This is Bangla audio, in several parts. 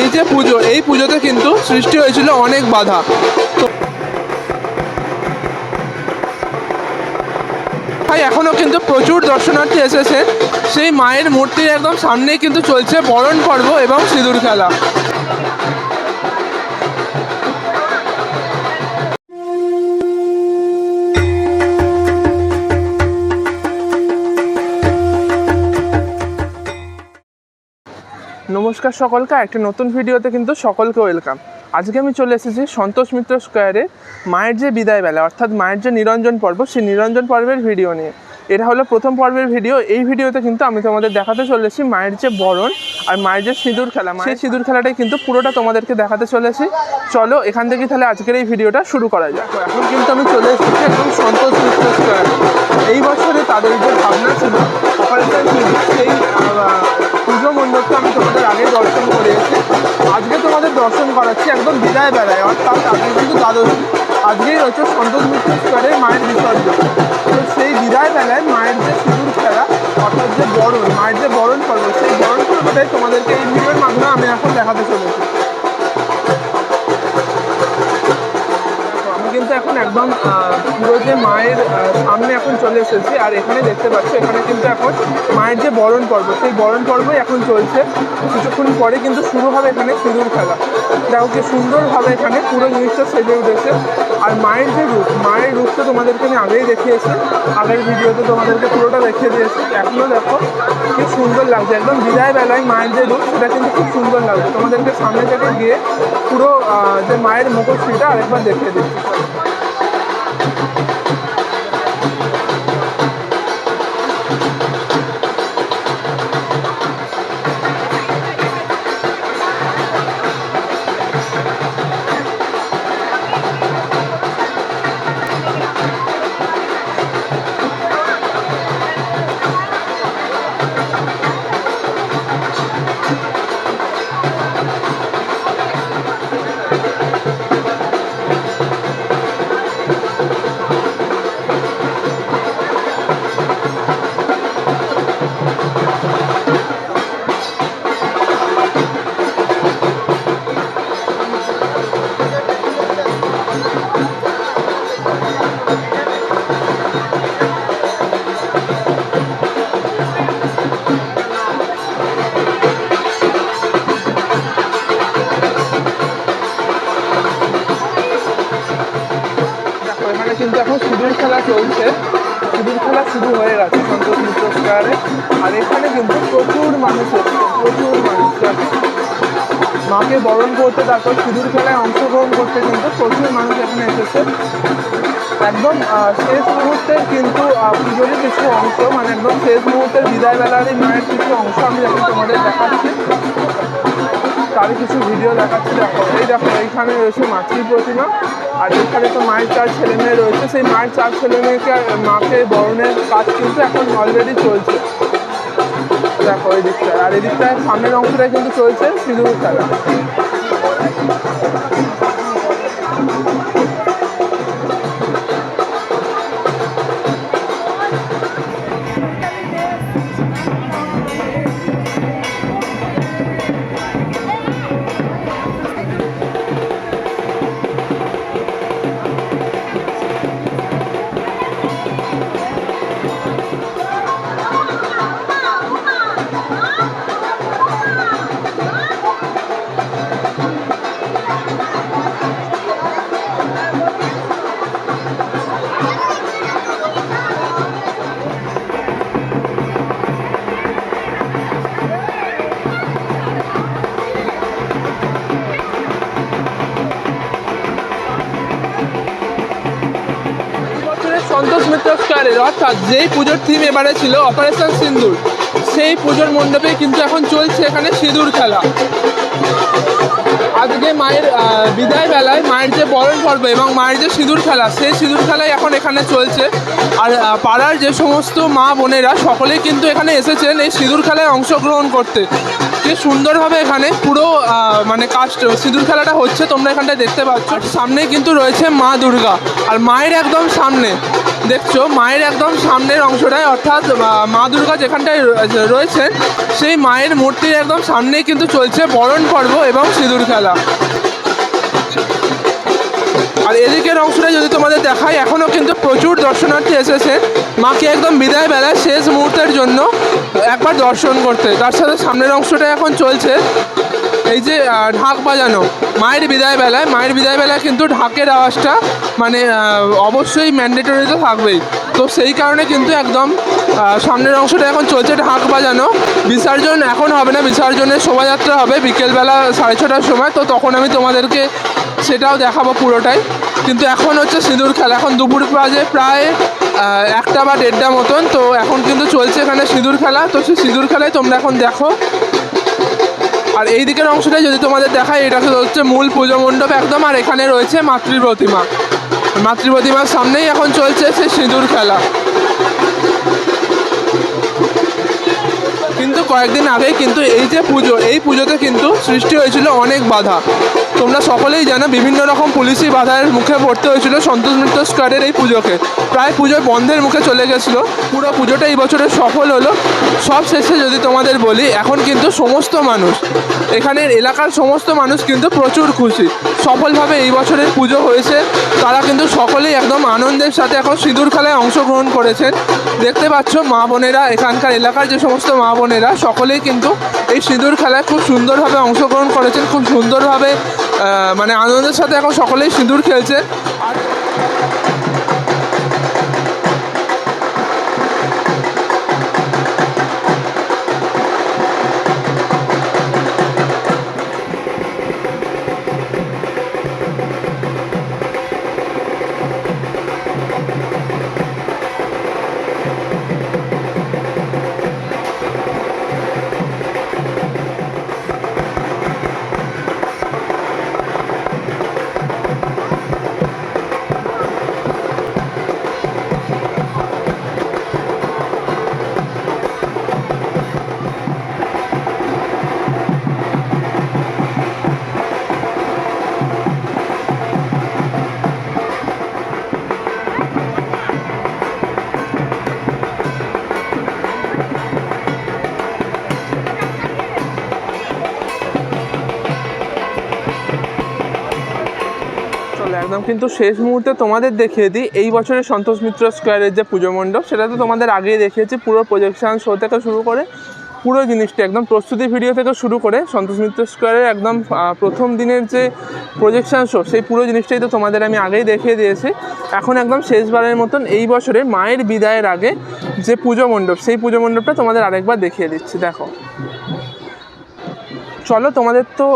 এই যে পুজো, এই পুজোতে কিন্তু সৃষ্টি হয়েছিল অনেক বাধা। তাই এখনও কিন্তু প্রচুর দর্শনার্থী এসেছে। সেই মায়ের মূর্তির একদম সামনেই কিন্তু চলছে বরণ পর্ব এবং সিঁদুর খেলা। নমস্কার সকলকে, একটা নতুন ভিডিওতে কিন্তু সকলকে ওয়েলকাম। আজকে আমি চলে এসেছি সন্তোষ মিত্র স্কোয়ারে মায়ের যে বিদায় বেলা, অর্থাৎ মায়ের যে নিরঞ্জন পর্ব, সেই নিরঞ্জন পর্বের ভিডিও নিয়ে। এটা হলো প্রথম পর্বের ভিডিও। এই ভিডিওতে কিন্তু আমি তোমাদের দেখাতে চলেছি মায়ের যে বরণ আর মায়ের যে সিঁদুর খেলা, সেই সিঁদুর খেলাটাই কিন্তু পুরোটা তোমাদেরকে দেখাতে চলেছি। চলো এখান থেকে তাহলে আজকের এই ভিডিওটা শুরু করা যাক। এখন কিন্তু আমি চলে এসেছি একদম সন্তোষ মিত্র স্কোয়ারে। এই বছরে তাদের যে ভাবনা ছিল অপারেশন সিঁদুর, সেই পুজো মণ্ডপটা আমি তোমাদের আগেই দর্শন করে এসেছি। আজকে তোমাদের দর্শন করাচ্ছি একদম বিদায় বেলায়, অর্থাৎ আজকে কিন্তু দ্বাদশী। আজকেই হচ্ছে সন্তোষ মিত্র স্কোয়ারে মায়ের বিসর্জন। তো সেই বিদায় বেলায় মায়ের যে সিঁদুর খেলা, অর্থাৎ যে বরণ, মায়ের যে বরণ পর্ব, সেই বরণ পর্বটাই তোমাদেরকে এই ভিডিওর মাধ্যমে আমি এখন দেখাতে চলেছি। কিন্তু এখন একদম পুরো যে মায়ের সামনে এখন চলে এসেছি, আর এখানে দেখতে পাচ্ছ এখানে কিন্তু এখন মায়ের যে বরণ পর্ব, সেই বরণ পর্বই এখন চলছে। কিছুক্ষণ পরে কিন্তু শুরু হবে এখানে সিঁদুর খেলা। দেখো কি সুন্দরভাবে এখানে পুরো জিনিসটা সেজে উঠেছে। আর মায়ের যে রূপ, মায়ের রূপটা তোমাদেরকে আমি আগেই দেখিয়েছি, আগের ভিডিওতে তোমাদেরকে পুরোটা দেখিয়ে দিয়েছি। এখনও দেখো কি সুন্দর লাগছে, একদম বিদায় বেলায় মায়ের যে রূপ, সেটা কিন্তু খুব সুন্দর লাগছে। তোমাদেরকে সামনে থেকে গিয়ে পুরো যে মায়ের মুখশ্রীটা আরেকবার দেখিয়ে দিচ্ছি। কিন্তু এখন সিঁদুর খেলা চলছে, সিঁদুর খেলা শুরু হয়ে গেছে সন্তোষ মিত্র স্কোয়ারে। আর এখানে কিন্তু প্রচুর মানুষ এসেছে, প্রচুর মানুষ মাকে বরণ করতে, তারপর সিঁদুর খেলায় অংশগ্রহণ করতে কিন্তু প্রচুর মানুষ এখানে এসেছে। একদম শেষ মুহূর্তের কিন্তু পুজোরই কিছু অংশ, মানে একদম শেষ মুহূর্তের বিদায় বেলারই মায়ের কিছু অংশ আমি এখন তোমাদের দেখাচ্ছি, তারই কিছু ভিডিও দেখাচ্ছি। দেখো এই দেখো এইখানে রয়েছে মাতৃ প্রতিমা, আর এখানে তো মায়ের 4 ছেলে মেয়ে রয়েছে। সেই মায়ের 4 ছেলে মেয়েকে মাকে বরণের কাজ কিন্তু এখন অলরেডি চলছে। দেখো এই দিকটায়, আর এই দিকটায় সামনের অংশটায় কিন্তু চলছে সিঁদুর খেলা। সন্তোষ মিত্র স্কোয়ারের, অর্থাৎ যেই পুজোর থিম এবারে ছিল অপারেশন সিঁদুর, সেই পুজোর মণ্ডপে কিন্তু এখন চলছে এখানে সিঁদুর খেলা। আজকে মায়ের বিদায় বেলায় মায়ের যে বরণ পর্ব এবং মায়ের যে সিঁদুর খেলা, সেই সিঁদুর খেলাই এখন এখানে চলছে। আর পাড়ার যে সমস্ত মা বোনেরা সকলেই কিন্তু এখানে এসেছেন এই সিঁদুর খেলায় অংশগ্রহণ করতে। কি সুন্দরভাবে এখানে পুরো মানে কাস্ট সিঁদুর খেলাটা হচ্ছে, তোমরা এখানটায় দেখতে পাচ্ছ। সামনে কিন্তু রয়েছে মা দুর্গা, আর মায়ের একদম সামনে দেখছো মায়ের একদম সামনের অংশটায়, অর্থাৎ মা দুর্গা যেখানটায় রয়েছেন সেই মায়ের মূর্তির একদম সামনেই কিন্তু চলছে বরণ পর্ব এবং সিঁদুর খেলা। আর এদিকের অংশটা যদি তোমাদের দেখাই, এখনও কিন্তু প্রচুর দর্শনার্থী এসেছেন মাকে একদম বিদায় বেলায় শেষ মুহূর্তের জন্য একবার দর্শন করতে। তার সাথে সামনের অংশটা এখন চলছে এই যে ঢাক বাজানো মায়ের বিদায় বেলায় কিন্তু ঢাকের আওয়াজটা মানে অবশ্যই ম্যান্ডেটরি তো থাকবেই। তো সেই কারণে কিন্তু একদম সামনের অংশটা এখন চলছে ঢাক বাজানো। বিসর্জন এখন হবে না, বিসর্জনের শোভাযাত্রা হবে বিকেলবেলা 6:30টার সময়, তো তখন আমি তোমাদেরকে সেটাও দেখাবো পুরোটাই। কিন্তু এখন হচ্ছে সিঁদুর খেলা, এখন দুপুর বাজে প্রায় 1টা বা 1:30 মতন। তো এখন কিন্তু চলছে এখানে সিঁদুর খেলা, তো সেই সিঁদুর খেলায় তোমরা এখন দেখো। আর এই দিকের অংশটা যদি তোমাদের দেখায়, এটা হচ্ছে মূল পুজো মণ্ডপ একদম। আর এখানে রয়েছে মাতৃপ্রতিমার সামনেই এখন চলছে সেই সিঁদুর খেলা। কিন্তু কয়েকদিন আগেই কিন্তু এই যে পুজো, এই পুজোতে কিন্তু সৃষ্টি হয়েছিল অনেক বাধা। তোমরা সকলেই জানো বিভিন্ন রকম পুলিশি বাধার মুখে পড়তে হয়েছিল সন্তোষ মিত্র স্কোয়ারের এই পুজোকে। প্রায় পুজো বন্ধের মুখে চলে গেছিলো। পুরো পুজোটা এই বছরে সফল হলো। সব শেষে যদি তোমাদের বলি, এখন কিন্তু সমস্ত মানুষ, এখানের এলাকার সমস্ত মানুষ কিন্তু প্রচুর খুশি। সফলভাবে এই বছরের পুজো হয়েছে। তারা কিন্তু সকলেই একদম আনন্দের সাথে এখন সিঁদুর খেলায় অংশগ্রহণ করেছেন। দেখতে পাচ্ছ মা বোনেরা, এখানকার এলাকার যে সমস্ত মা বোনেরা সকলেই কিন্তু এই সিঁদুর খেলায় খুব সুন্দরভাবে অংশগ্রহণ করেছেন, খুব সুন্দরভাবে মানে আনন্দের সাথে এখন সকলেই সিঁদুর খেলছে। আর একদম কিন্তু শেষ মুহূর্তে তোমাদের দেখিয়ে দিই এই বছরের সন্তোষ মিত্র স্কোয়ারের যে পুজো মণ্ডপ, সেটা তো তোমাদের আগেই দেখিয়েছি। পুরো প্রজেকশন শো থেকে শুরু করে পুরো জিনিসটা একদম প্রস্তুতি ভিডিও থেকে শুরু করে সন্তোষ মিত্র স্কোয়ারের একদম প্রথম দিনের যে প্রজেকশন শো, সেই পুরো জিনিসটাই তো তোমাদের আমি আগেই দেখিয়ে দিয়েছি। এখন একদম শেষবারের মতন এই বছরে মায়ের বিদায়ের আগে যে পুজো মণ্ডপ, সেই পুজো মণ্ডপটা তোমাদের আরেকবার দেখিয়ে দিচ্ছি। দেখো, চলো তোমাদের তো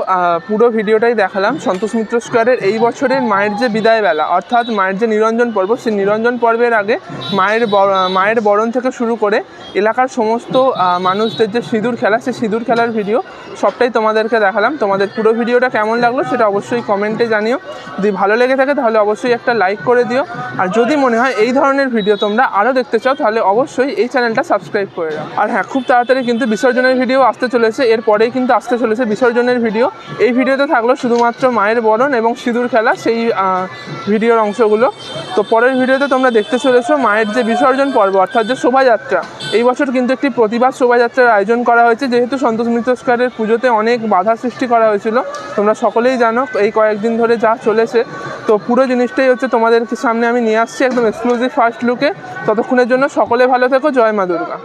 পুরো ভিডিওটাই দেখালাম সন্তোষ মিত্র স্কোয়ারের এই বছরের মায়ের যে বিদায় বেলা, অর্থাৎ মায়ের যে নিরঞ্জন পর্ব, সেই নিরঞ্জন পর্বের আগে মায়ের বরণ থেকে শুরু করে এলাকার সমস্ত মানুষদের যে সিঁদুর খেলা, সেই সিঁদুর খেলার ভিডিও সবটাই তোমাদেরকে দেখালাম। তোমাদের পুরো ভিডিওটা কেমন লাগলো সেটা অবশ্যই কমেন্টে জানিও। যদি ভালো লেগে থাকে তাহলে অবশ্যই একটা লাইক করে দিও। আর যদি মনে হয় এই ধরনের ভিডিও তোমরা আরও দেখতে চাও, তাহলে অবশ্যই এই চ্যানেলটা সাবস্ক্রাইব করে দাও। আর হ্যাঁ, খুব তাড়াতাড়ি কিন্তু বিসর্জনের ভিডিও আসতে চলেছে, এরপরেই কিন্তু আসতে চলেছে বিসর্জনের ভিডিও। এই ভিডিওতে থাকলো শুধুমাত্র মায়ের বরণ এবং সিঁদুর খেলা, সেই ভিডিওর অংশগুলো। তো পরের ভিডিওতে তোমরা দেখতে চলেছো মায়ের যে বিসর্জন পর্ব, অর্থাৎ যে শোভাযাত্রা। এই বছর কিন্তু একটি প্রতিবাদ শোভাযাত্রার আয়োজন করা হয়েছে, যেহেতু সন্তোষ মিত্র স্কোয়ারের পুজোতে অনেক বাধা সৃষ্টি করা হয়েছিল। তোমরা সকলেই জানো এই কয়েকদিন ধরে যা চলেছে। তো পুরো জিনিসটাই হচ্ছে তোমাদের সামনে আমি নিয়ে আসছি একদম এক্সক্লুসিভ ফার্স্ট লুকে। ততক্ষণের জন্য সকলে ভালো থেকো। জয় মা দুর্গা।